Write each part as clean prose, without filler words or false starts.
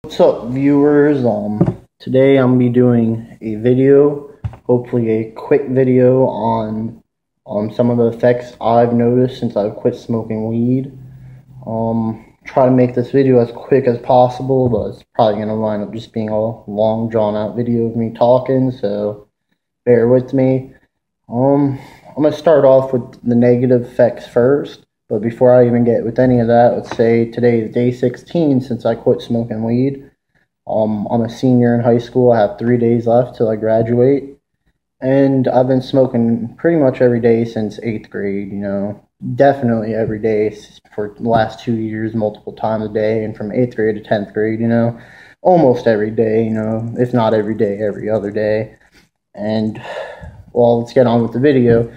What's up, viewers? Today I'm gonna be doing a video, hopefully a quick video on some of the effects I've noticed since I've quit smoking weed. Try to make this video as quick as possible, but it's probably gonna wind up just being a long, drawn-out video of me talking, so bear with me. I'm gonna start off with the negative effects first. But before I even get with any of that, let's say today is day 16 since I quit smoking weed. I'm a senior in high school. I have 3 days left till I graduate. And I've been smoking pretty much every day since 8th grade, definitely every day for the last 2 years, multiple times a day. And from 8th grade to 10th grade, almost every day, if not every day, every other day. And, well, let's get on with the video.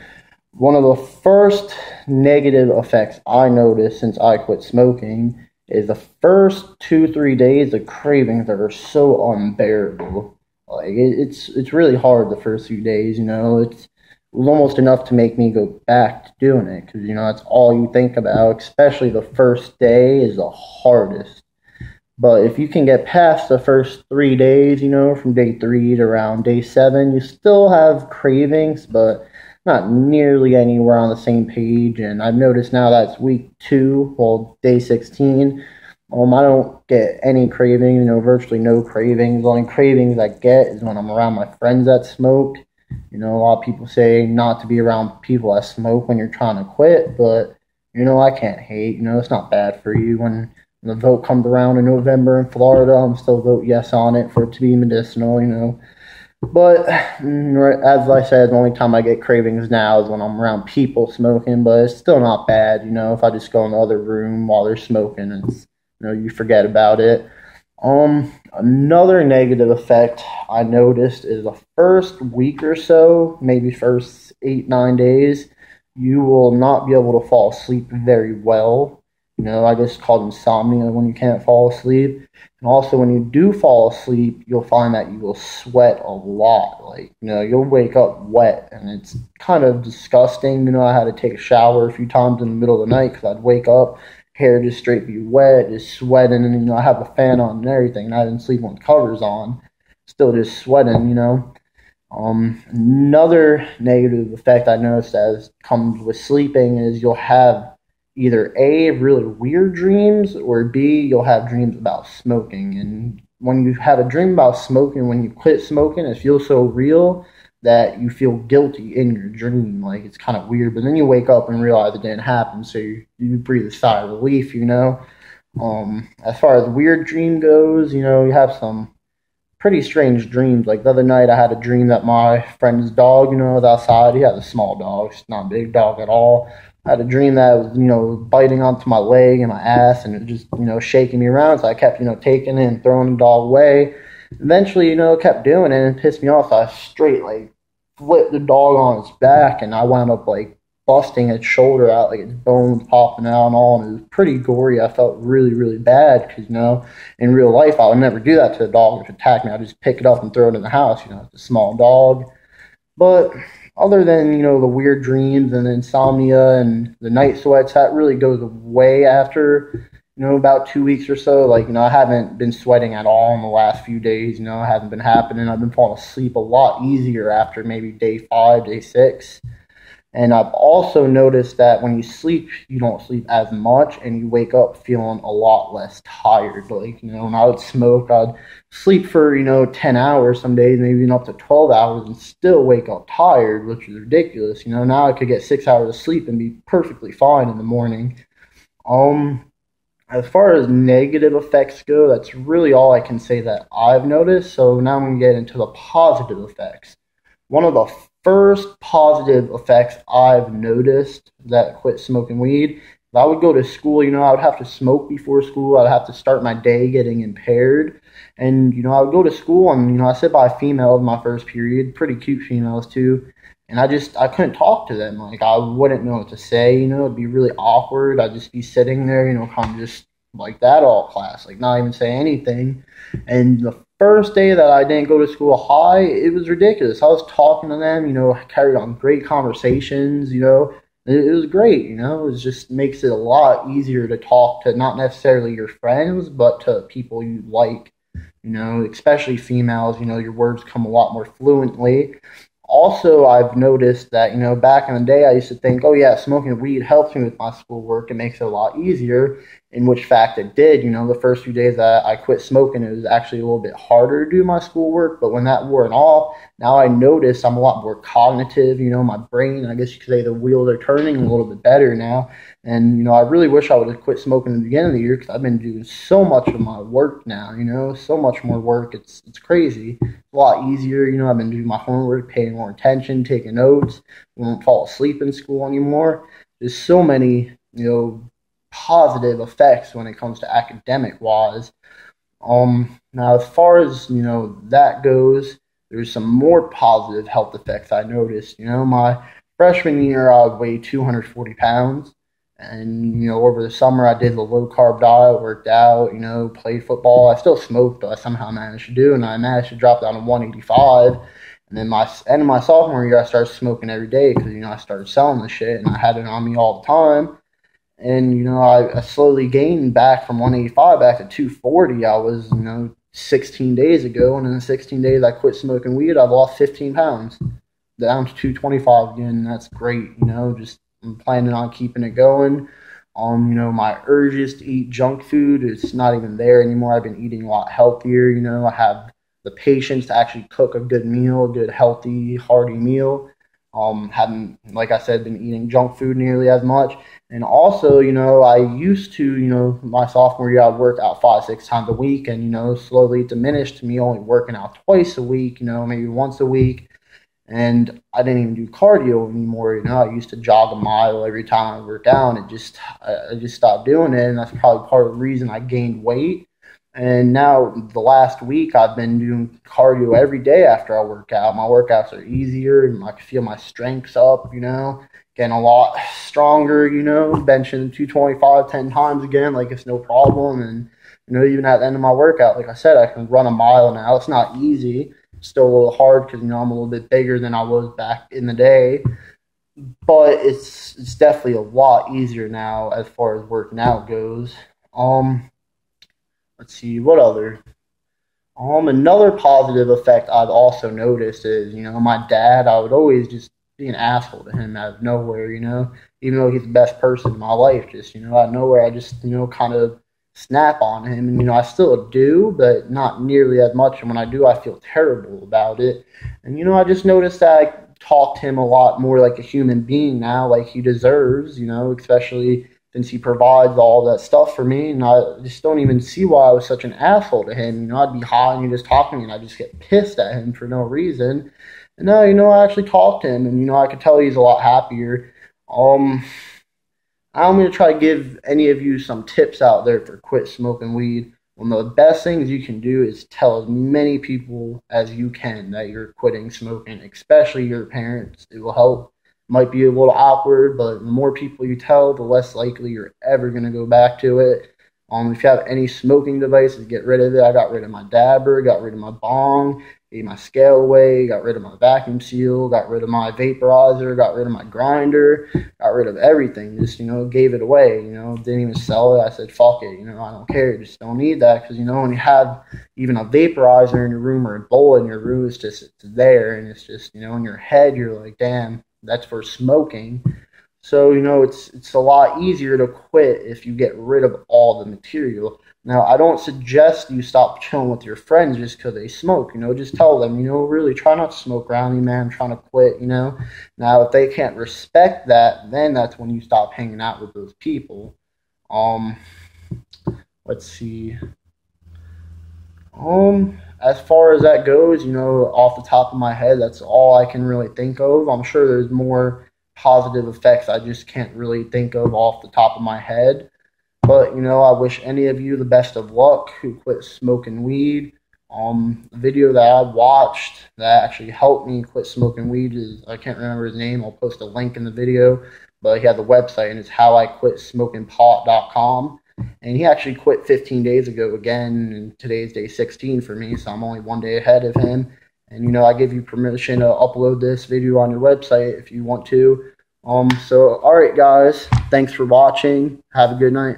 One of the first negative effects I noticed since I quit smoking is the first 2-3 days the cravings are so unbearable. Like it's really hard the first few days. It was almost enough to make me go back to doing it because that's all you think about. Especially the first day is the hardest. But if you can get past the first 3 days, from day 3 to around day 7, you still have cravings, but not nearly anywhere on the same page. And I've noticed now that's week 2, well, day 16. I don't get any cravings, virtually no cravings. The only cravings I get is when I'm around my friends that smoked. A lot of people say not to be around people that smoke when you're trying to quit, but, I can't hate. It's not bad for you. When the vote comes around in November in Florida, I'm still vote yes on it for it to be medicinal, But, as I said, the only time I get cravings now is when I'm around people smoking, but it's still not bad, if I just go in the other room while they're smoking, and, you forget about it. Another negative effect I noticed is the first week or so, maybe first 8-9 days, you will not be able to fall asleep very well. I just call insomnia when you can't fall asleep. And also, when you do fall asleep, you'll find that you will sweat a lot. Like, you'll wake up wet, and it's kind of disgusting. I had to take a shower a few times in the middle of the night because I'd wake up, hair just straight be wet, just sweating, and, I have a fan on and everything, and I didn't sleep with covers on. Still just sweating, Another negative effect I noticed as comes with sleeping is you'll have either A, really weird dreams, or B, you'll have dreams about smoking. And when you have a dream about smoking, when you quit smoking, it feels so real that you feel guilty in your dream. Like, it's kind of weird, but then you wake up and realize it didn't happen, so you breathe a sigh of relief, As far as weird dream goes, you have some pretty strange dreams. Like the other night, I had a dream that my friend's dog, was outside. He has a small dog. It's not a big dog at all. I had a dream that it was, biting onto my leg and my ass, and it just, shaking me around. So I kept, taking it and throwing the dog away. Eventually, it kept doing it and it pissed me off. So I straight, flipped the dog on its back, and I wound up, busting its shoulder out, its bones popping out and all. And it was pretty gory. I felt really, really bad because, in real life, I would never do that to a dog if it attacked me. I'd just pick it up and throw it in the house. It's a small dog. But other than, the weird dreams and the insomnia and the night sweats, that really goes away after, about 2 weeks or so. I haven't been sweating at all in the last few days. It hasn't been happening. I've been falling asleep a lot easier after maybe day 5, day 6. And I've also noticed that when you sleep, you don't sleep as much, and you wake up feeling a lot less tired. When I would smoke, I'd sleep for, 10 hours some days, maybe even up to 12 hours, and still wake up tired, which is ridiculous. Now I could get 6 hours of sleep and be perfectly fine in the morning. As far as negative effects go, that's really all I can say that I've noticed. So now I'm going to get into the positive effects. One of the first positive effects I've noticed that quit smoking weed, if I would go to school, I would have to smoke before school. I'd have to start my day getting impaired. And, I would go to school and, I sit by females in my first period, pretty cute females too. And I couldn't talk to them. I wouldn't know what to say, it'd be really awkward. I'd just be sitting there, kind of just like that all class, not even say anything. And the first day that I didn't go to school high, it was ridiculous. I was talking to them, carried on great conversations, It was great, you know. It just makes it a lot easier to talk to not necessarily your friends, but to people you like, you know, especially females. You know, your words come a lot more fluently. Also, I've noticed that, you know, back in the day, I used to think, oh, yeah, smoking weed helps me with my schoolwork. It makes it a lot easier, in which fact it did. You know, the first few days that I quit smoking, it was actually a little bit harder to do my schoolwork. But when that wore off, now I notice I'm a lot more cognitive. You know, my brain, I guess you could say the wheels are turning a little bit better now. And, you know, I really wish I would have quit smoking at the beginning of the year because I've been doing so much of my work now, you know, so much more work. It's crazy. It's a lot easier. You know, I've been doing my homework, paying more attention, taking notes. I won't fall asleep in school anymore. There's so many, you know, positive effects when it comes to academic wise. Now, as far as, you know, that goes, there's some more positive health effects I noticed. You know, my freshman year, I weighed 240 pounds. And, you know, over the summer, I did the low carb diet, worked out, you know, played football. I still smoked, but I somehow managed to do, and I managed to drop down to 185. And then my end of my sophomore year, I started smoking every day because, you know, I started selling the shit and I had it on me all the time. And, you know, I slowly gained back from 185 back to 240. I was, you know, 16 days ago. And in the 16 days I quit smoking weed, I've lost 15 pounds down to 225 again. That's great. You know, just I'm planning on keeping it going. You know, my urges to eat junk food, it's not even there anymore. I've been eating a lot healthier. You know, I have the patience to actually cook a good meal, a good, healthy, hearty meal. Haven't, like I said, been eating junk food nearly as much. And also, you know, I used to, you know, my sophomore year, I'd work out 5, 6 times a week, and, you know, slowly it diminished to me only working out twice a week, you know, maybe once a week. And I didn't even do cardio anymore. You know, I used to jog a mile every time I worked out. And I just stopped doing it, and that's probably part of the reason I gained weight. And now the last week, I've been doing cardio every day after I work out. My workouts are easier, and I can feel my strength's up. You know, getting a lot stronger. You know, benching 225 10 times again, like it's no problem. And you know, even at the end of my workout, like I said, I can run a mile now. It's not easy, still a little hard because, you know, I'm a little bit bigger than I was back in the day, but it's definitely a lot easier now as far as working out goes. Let's see what other. Another positive effect I've also noticed is, you know, my dad. I would always just be an asshole to him out of nowhere, you know, even though he's the best person in my life. Just, you know, out of nowhere, I just, you know, kind of snap on him, and, you know, I still do, but not nearly as much. And when I do, I feel terrible about it. And, you know, I just noticed that I talk to him a lot more like a human being now, like he deserves, you know, especially since he provides all that stuff for me. And I just don't even see why I was such an asshole to him. You know, I'd be high and he just talk to me, and I just get pissed at him for no reason. And now, you know, I actually talk to him, and, you know, I could tell he's a lot happier. I'm going to try to give any of you some tips out there for quit smoking weed. One of the best things you can do is tell as many people as you can that you're quitting smoking, especially your parents. It will help. Might be a little awkward, but the more people you tell, the less likely you're ever going to go back to it. If you have any smoking devices, get rid of it. I got rid of my dabber, got rid of my bong, gave my scale away, got rid of my vacuum seal, got rid of my vaporizer, got rid of my grinder, got rid of everything. Just, you know, gave it away, you know, didn't even sell it. I said, fuck it, you know, I don't care. Just don't need that. Because, you know, when you have even a vaporizer in your room or a bowl in your room, it's there. And it's just, you know, in your head, you're like, damn, that's for smoking. So, you know, it's a lot easier to quit if you get rid of all the material. Now, I don't suggest you stop chilling with your friends just because they smoke. You know, just tell them, you know, really try not to smoke around me, man. I'm trying to quit, you know. Now, if they can't respect that, then that's when you stop hanging out with those people. Let's see. As far as that goes, you know, off the top of my head, that's all I can really think of. I'm sure there's more positive effects I just can't really think of off the top of my head. But, you know, I wish any of you the best of luck who quit smoking weed. The video that I watched that actually helped me quit smoking weed is, I can't remember his name. I'll post a link in the video. But he has a website, and it's howiquitsmokingpot.com. And he actually quit 15 days ago again, and today's day 16 for me, so I'm only one day ahead of him. And, you know, I give you permission to upload this video on your website if you want to. So alright guys, thanks for watching. Have a good night.